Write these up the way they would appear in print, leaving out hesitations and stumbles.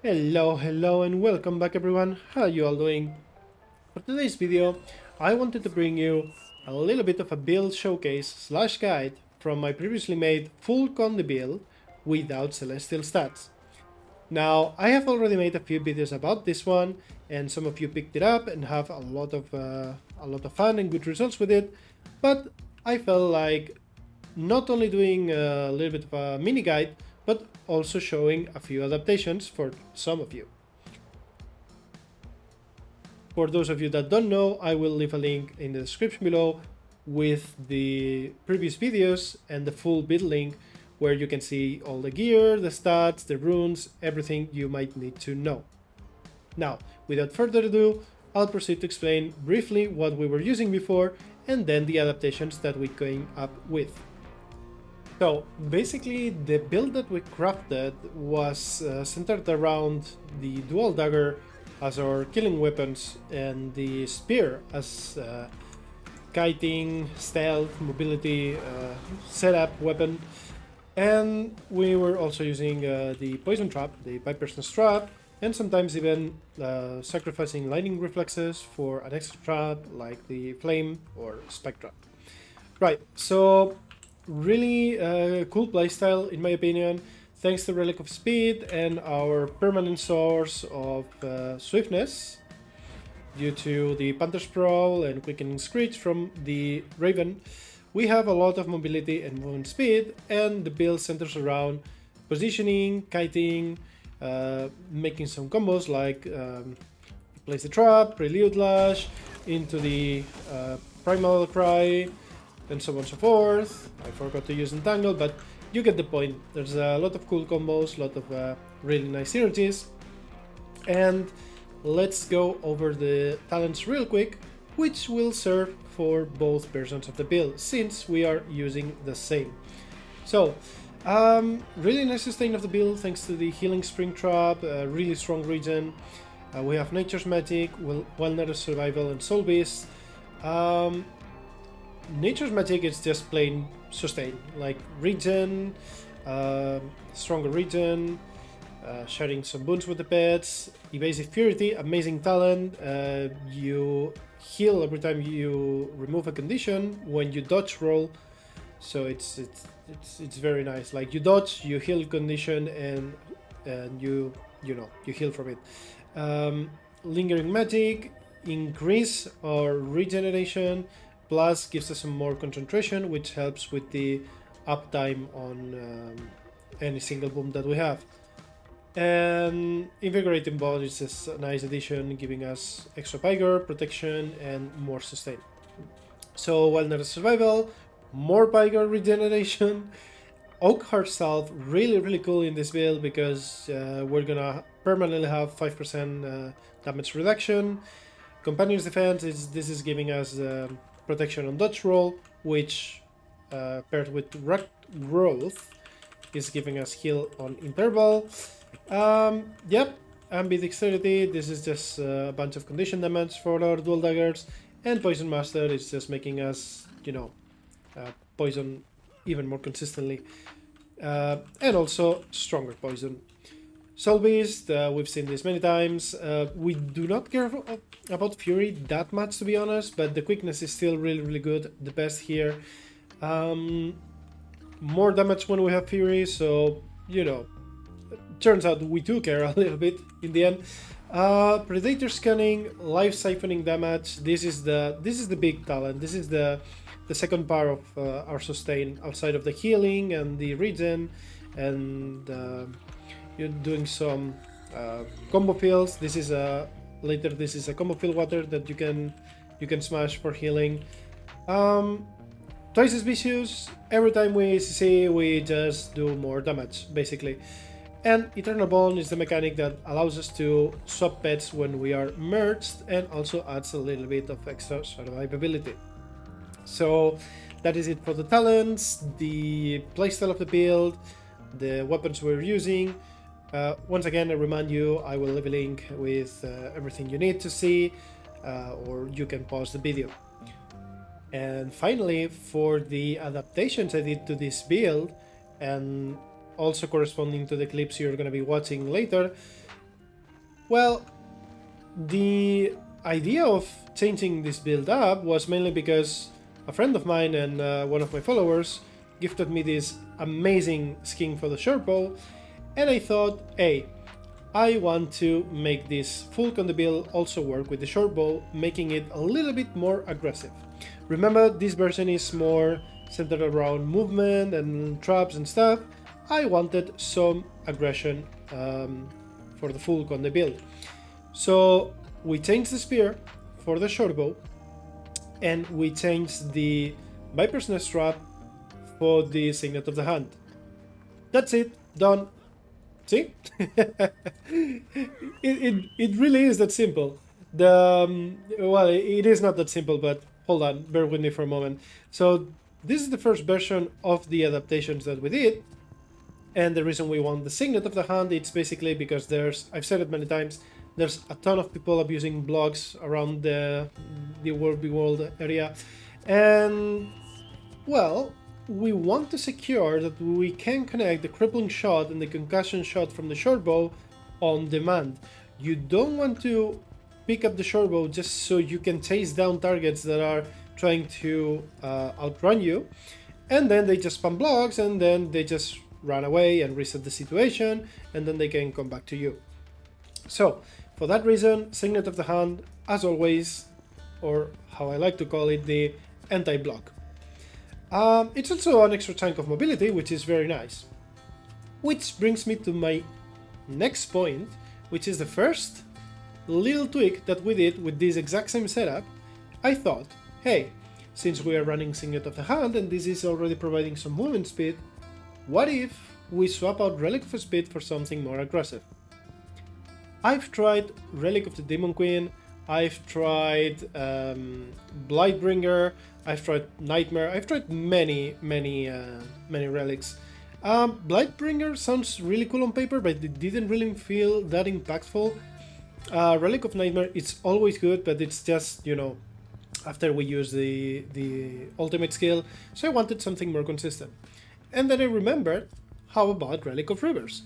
Hello and welcome back everyone. How you all doing? For today's video, I wanted to bring you a little bit of a build showcase slash guide from my previously made full Condi build without celestial stats. Now, I have already made a few videos about this one, and some of you picked it up and have a lot of fun and good results with it. But I felt like not only doing a little bit of a mini guide, but also showing a few adaptations for some of you. For those of you that don't know, I will leave a link in the description below with the previous videos and the full build link where you can see all the gear, the stats, the runes, everything you might need to know. Now, without further ado, I'll proceed to explain briefly what we were using before and then the adaptations that we came up with. So basically the build that we crafted was centered around the dual dagger as our killing weapons and the spear as kiting, stealth, mobility, setup weapon. And we were also using the poison trap, the Viper's trap, and sometimes even sacrificing lightning reflexes for an extra trap like the flame or spike trap. Right, so really cool playstyle in my opinion, thanks to Relic of Speed and our permanent source of swiftness due to the Panther's Prowl and Quickening Screech from the Raven. We have a lot of mobility and movement speed, and the build centers around positioning, kiting, making some combos like place the trap, prelude lash, into the primal cry, and so on and so forth. I forgot to use entangle, but you get the point. There's a lot of cool combos, a lot of really nice synergies. And let's go over the talents real quick, which will serve for both versions of the build, since we are using the same. So, really nice sustain of the build thanks to the healing spring trap, really strong regen. We have Nature's Magic, Wilderness Survival, and Soulbeast. Nature's Magic is just plain sustain, like regen, stronger regen, sharing some boons with the pets, evasive purity, amazing talent. You heal every time you remove a condition when you dodge roll, so it's very nice. Like you dodge, you heal condition, and you heal from it. Lingering magic, increase our regeneration, plus gives us some more concentration, which helps with the uptime on any single boom that we have. And Invigorating Bond is just a nice addition, giving us extra vigor, protection, and more sustain. So Wilderness Survival, more vigor regeneration. Oak Heart Salve, really cool in this build because we're gonna permanently have 5% damage reduction. Companion's Defense, this is giving us protection on dodge roll, which paired with Rock Growth is giving us heal on interval. Yep, Ambidexterity, this is just a bunch of condition damage for our dual daggers, and Poison Master is just making us, poison even more consistently, and also stronger poison. Soulbeast, we've seen this many times. We do not care about Fury that much, to be honest, but the quickness is still really good, the best here. More damage when we have Fury, so, turns out we do care a little bit in the end. Predator Scanning, Life Siphoning damage, this is the big talent. This is the second part of our sustain, outside of the healing and the regen, and you're doing some combo fills. This is a combo fill water that you can smash for healing. Twice as vicious. Every time we CC, we just do more damage, basically. And Eternal Bond is the mechanic that allows us to swap pets when we are merged, and also adds a little bit of extra survivability. So that is it for the talents, the playstyle of the build, the weapons we're using. Once again, I remind you, I will leave a link with everything you need to see, or you can pause the video. And finally, for the adaptations I did to this build, and also corresponding to the clips you're going to be watching later, Well, the idea of changing this build up was mainly because a friend of mine and one of my followers gifted me this amazing skin for the Shortbow, and I thought, hey, I want to make this full Condi build also work with the Shortbow, making it a little bit more aggressive. Remember, this version is more centered around movement and traps and stuff. I wanted some aggression for the full Condi build. So we changed the spear for the Shortbow, and we changed the Viper's Nest trap for the Signet of the Hand. That's it, done. See? it really is that simple. Well, it is not that simple, but hold on, bear with me for a moment. So this is the first version of the adaptations that we did, and the reason we want the Signet of the Hand, it's basically because I've said it many times, there's a ton of people abusing blocks around the world area, and well, we want to secure that we can connect the crippling shot and the concussion shot from the Shortbow on demand. You don't want to pick up the Shortbow just so you can chase down targets that are trying to outrun you, and then they just spam blocks and then they just run away and reset the situation, and then they can come back to you. So for that reason, Signet of the Hand, as always, or how I like to call it, the anti-block. It's also an extra chunk of mobility, which is very nice. Which brings me to my next point, which is the first little tweak that we did with this exact same setup. I thought, hey, since we are running Signet of the Hand and this is already providing some movement speed, what if we swap out Relic of Speed for something more aggressive? I've tried Relic of the Demon Queen, I've tried Blightbringer, I've tried Nightmare, I've tried many relics. Blightbringer sounds really cool on paper, but it didn't really feel that impactful. Relic of Nightmare, it's always good, but it's just, you know, after we use the ultimate skill, so I wanted something more consistent. And then I remembered, how about Relic of Rivers?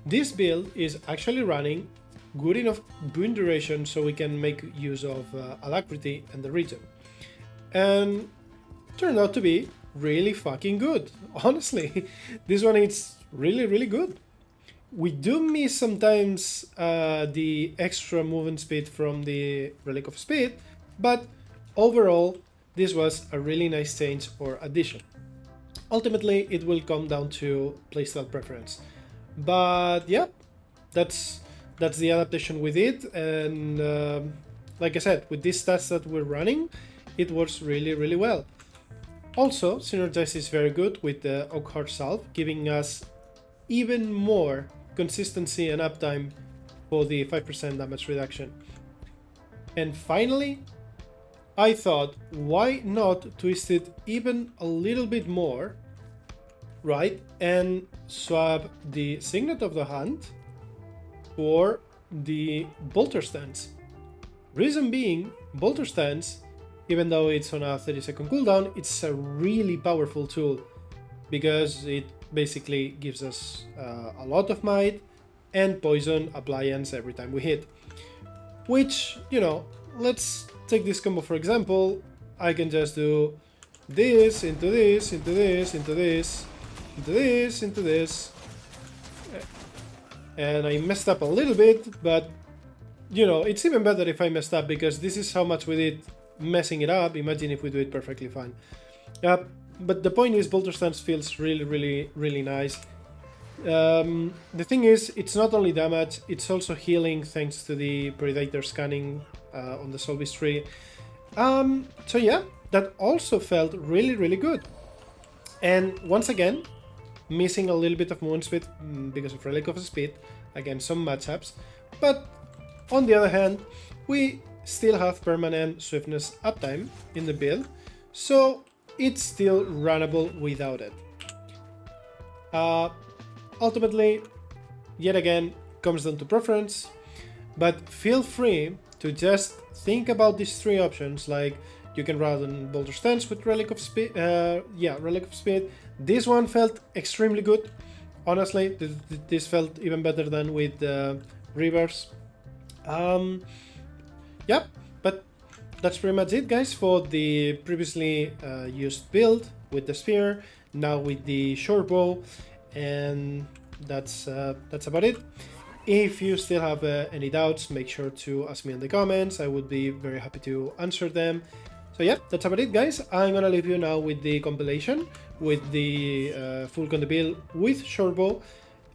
This build is actually running good enough boon duration so we can make use of Alacrity and the regen. And turned out to be really fucking good. Honestly, this one is really good. We do miss sometimes the extra movement speed from the Relic of Speed, but overall this was a really nice change or addition. Ultimately, it will come down to playstyle preference. But yeah, that's the adaptation we did, and like I said, with these stats that we're running, it works really well. Also, synergizes very good with the Oakheart Salve, giving us even more consistency and uptime for the 5% damage reduction. And finally, I thought, why not twist it even a little bit more, right? And swap the Signet of the Hand for the Vulture stance. Reason being, Vulture stance, even though it's on a 30-second cooldown, it's a really powerful tool because it basically gives us a lot of might and poison appliance every time we hit. Which, you know, let's take this combo for example. I can just do this into this, into this, into this, into this, into this. And I messed up a little bit, but you know, it's even better if I messed up because this is how much we did messing it up. Imagine if we do it perfectly fine. But the point is, Vulture stance feels really nice. The thing is, it's not only damage, it's also healing thanks to the Predator scanning on the Soulbeast tree. So yeah, that also felt really good. And once again, missing a little bit of movement speed because of Relic of Speed against some matchups, but on the other hand, we still have permanent swiftness uptime in the build, so it's still runnable without it. Ultimately, yet again, comes down to preference, but feel free to just think about these three options. Like, you can run Vulture Stance with Relic of Speed. Relic of Speed. This one felt extremely good. Honestly, this felt even better than with Rivers. Yeah, but that's pretty much it, guys, for the previously used build with the spear, now with the short bow, and that's about it. If you still have any doubts, make sure to ask me in the comments. I would be very happy to answer them. So yeah, that's about it, guys. I'm gonna leave you now with the compilation, with the full Condi build with shortbow,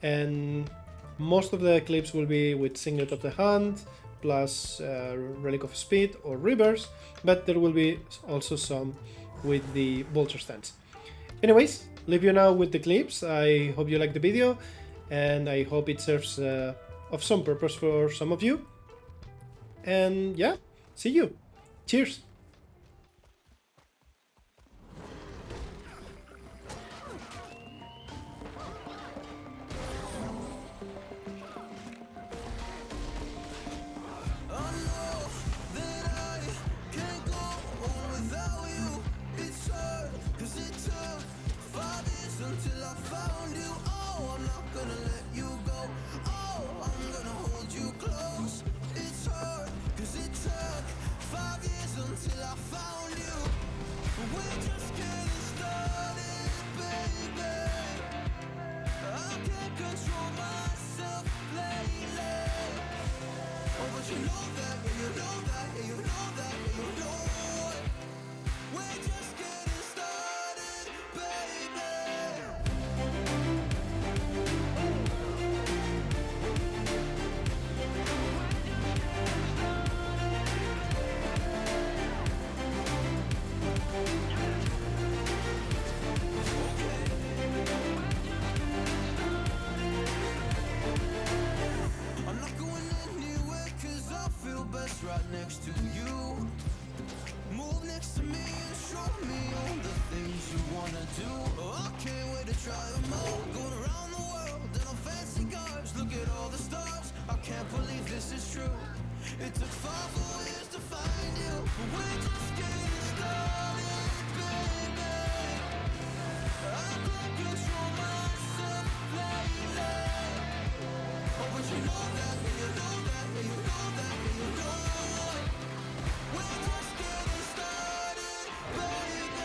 and most of the clips will be with Signet of the Hand, plus Relic of Speed or Reverse, but there will be also some with the Vulture stance. Anyways, leave you now with the clips. I hope you like the video, and I hope it serves of some purpose for some of you. And yeah, see you. Cheers! Until I found you, oh, I'm not gonna let you go. Oh, I'm gonna hold you close. It's hard, cause it took 5 years until I found you. We're just getting started, baby. I can't control myself lately. Oh, but you know that, yeah, you know that, yeah, you know that, yeah, you know it. We're just getting started, baby. I'm not going anywhere cause I feel best right next to you. Move next to me and show me all the things you wanna do. Oh, I can't wait to try them all. Going around the world in a fancy cars. Look at all the stars. I can't believe this is true. It took 5 whole years to find you. We're just getting started, baby. I can't control myself lately. Oh, but you know that, yeah, you know that, yeah, you know that, yeah, you know it. We're just getting started, baby.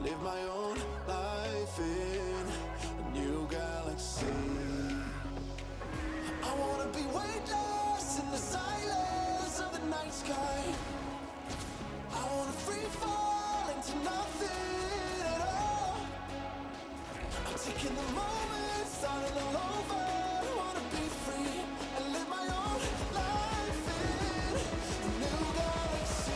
live my own life in a new galaxy. I wanna be weightless in the silence of the night sky. I wanna free fall into nothing at all. I'm taking the moment, starting all over. I wanna be free and live my own life in a new galaxy.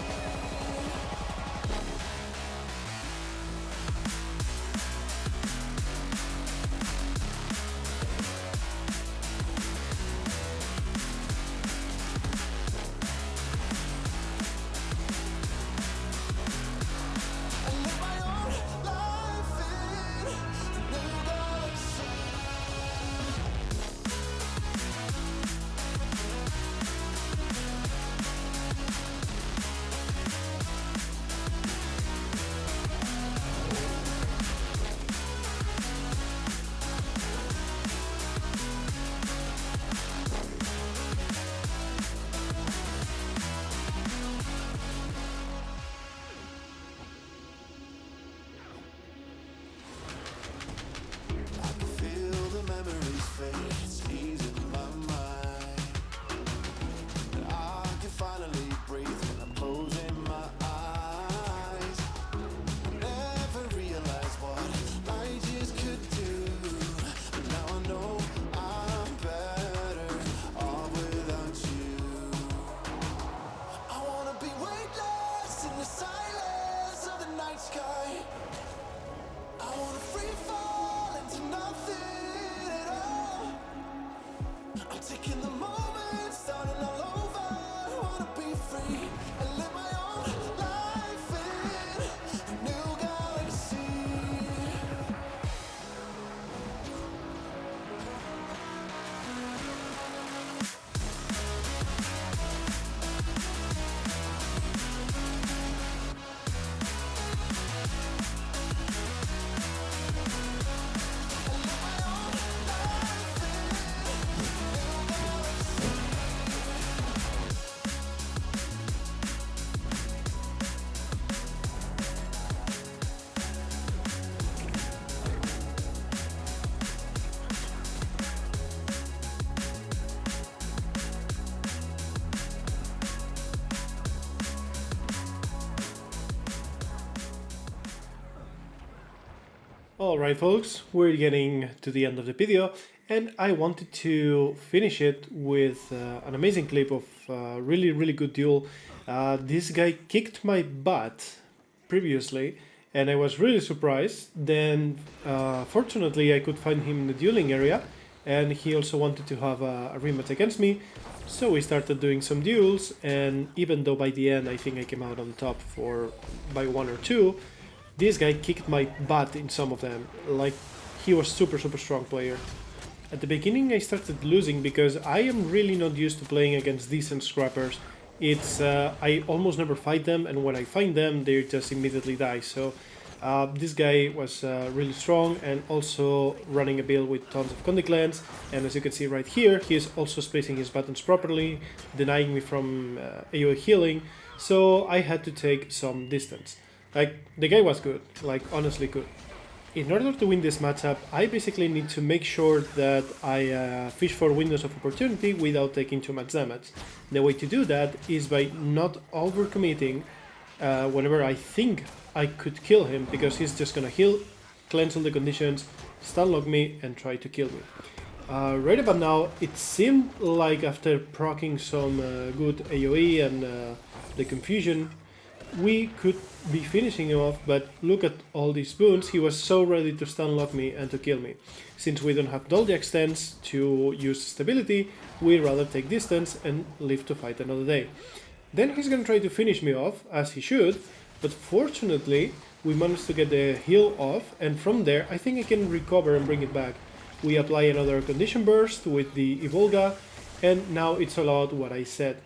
Taking the moment, starting all over. I wanna be free and live my own life in a new galaxy. Alright folks, we're getting to the end of the video and I wanted to finish it with an amazing clip of a really good duel. This guy kicked my butt previously and I was really surprised. Then fortunately I could find him in the dueling area and he also wanted to have a rematch against me. So we started doing some duels, and even though by the end I think I came out on top by 1 or 2, this guy kicked my butt in some of them. Like, he was super strong player. At the beginning I started losing because I am really not used to playing against decent scrappers. I almost never fight them, and when I find them they just immediately die. So this guy was really strong and also running a build with tons of Condi clans, and as you can see right here, he is also spacing his buttons properly, denying me from AoE healing, so I had to take some distance. Like, the guy was good, like honestly good. In order to win this matchup, I basically need to make sure that I fish for windows of opportunity without taking too much damage. The way to do that is by not overcommitting whenever I think I could kill him, because he's just gonna heal, cleanse all the conditions, stun lock me and try to kill me. Right about now, it seemed like after proccing some good AoE and the confusion, we could be finishing him off, but look at all these boons. He was so ready to stun lock me and to kill me. Since we don't have Dolly extents to use stability, we'd rather take distance and live to fight another day. Then he's gonna try to finish me off, as he should, but fortunately we managed to get the heal off, and from there I think I can recover and bring it back. We apply another condition burst with the Evolga, and now it's all out what I said.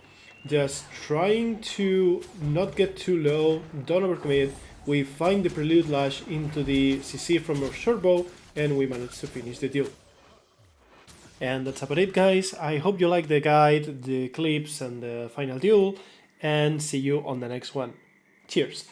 Just trying to not get too low, don't overcommit. We find the Prelude Lash into the CC from our Shortbow, and we managed to finish the duel. And that's about it, guys. I hope you liked the guide, the clips and the final duel, and see you on the next one. Cheers!